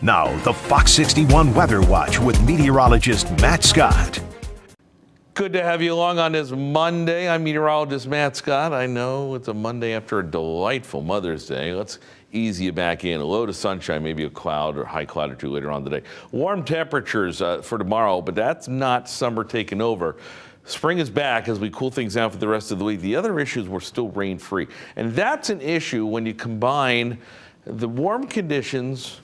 Now, the Fox 61 Weather Watch with meteorologist Matt Scott. Good to have you along on this Monday. I'm meteorologist Matt Scott. I know it's a Monday after a delightful Mother's Day. Let's ease you back in. A low to sunshine, maybe a cloud or high cloud or two later on today. Warm temperatures for tomorrow, but that's not summer taking over. Spring is back as we cool things down for the rest of the week. The other issues were still rain-free. And that's an issue when you combine the warm conditions,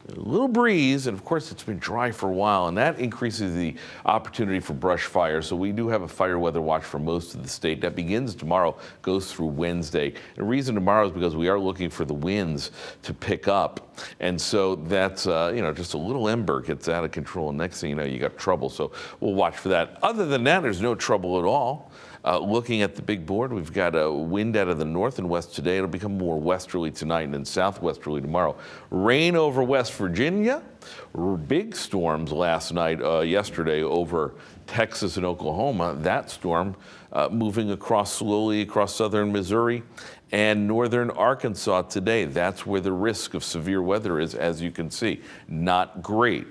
a little breeze, and of course it's been dry for a while, and that increases the opportunity for brush fire. So we do have a fire weather watch for most of the state. That begins tomorrow, goes through Wednesday. And the reason tomorrow is because we are looking for the winds to pick up. And so that's, just a little ember gets out of control, and next thing you know, you got trouble. So we'll watch for that. Other than that, there's no trouble at all. Looking at the big board, we've got a wind out of the north and west today. It'll become more westerly tonight and then southwesterly tomorrow. Rain over West Virginia. Big storms yesterday over Texas and Oklahoma. That storm moving slowly across southern Missouri and northern Arkansas today. That's where the risk of severe weather is, as you can see. Not great.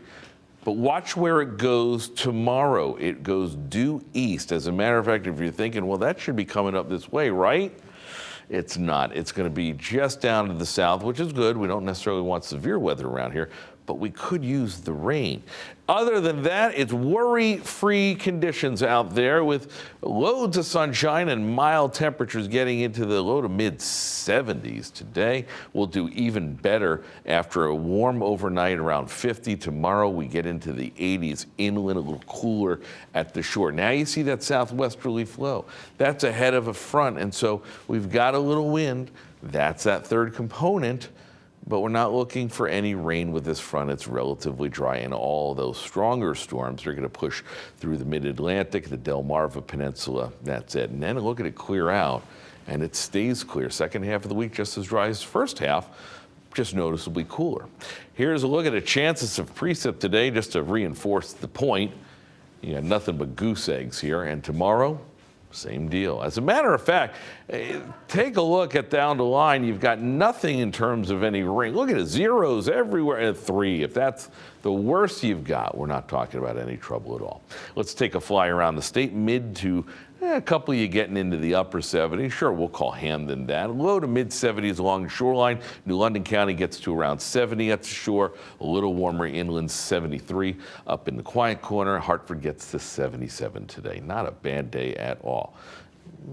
But watch where it goes tomorrow. It goes due east. As a matter of fact, if you're thinking, well, that should be coming up this way, right? It's not. It's going to be just down to the south, which is good. We don't necessarily want severe weather around here, but we could use the rain. Other than that, it's worry-free conditions out there with loads of sunshine and mild temperatures getting into the low to mid-70s today. We'll do even better after a warm overnight around 50. Tomorrow we get into the 80s inland, a little cooler at the shore. Now you see that southwesterly flow. That's ahead of a front, and so we've got a little wind. That's that third component. But we're not looking for any rain with this front. It's relatively dry, and all those stronger storms are going to push through the mid-Atlantic, the Delmarva Peninsula. That's it. And then look at it clear out, and it stays clear. Second half of the week just as dry as first half, just noticeably cooler. Here's a look at the chances of precip today, just to reinforce the point. You got nothing but goose eggs here, and tomorrow, same deal. As a matter of fact, take a look at down the line. You've got nothing in terms of any rain. Look at it, zeros everywhere at 3. If that's the worst you've got, we're not talking about any trouble at all. Let's take a fly around the state. Mid to a couple of you getting into the upper 70s. Sure, we'll call Hamden that. Low to mid 70s along the shoreline. New London County gets to around 70 at the shore. A little warmer inland, 73. Up in the quiet corner, Hartford gets to 77 today. Not a bad day at all.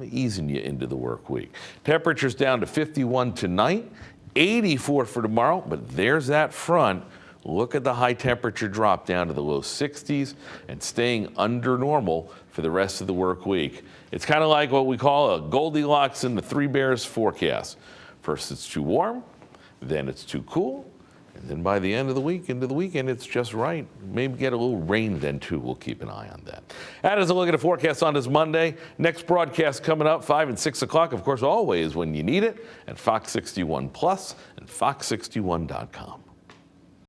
Easing you into the work week. Temperatures down to 51 tonight, 84 for tomorrow, but there's that front. Look at the high temperature drop down to the low 60s and staying under normal for the rest of the work week. It's kind of like what we call a Goldilocks and the Three Bears forecast. First it's too warm, then it's too cool, and then by the end of the week, into the weekend, it's just right. Maybe get a little rain then too. We'll keep an eye on that. That is a look at the forecast on this Monday. Next broadcast coming up 5 and 6 o'clock, of course, always when you need it, at Fox 61 Plus and fox61.com.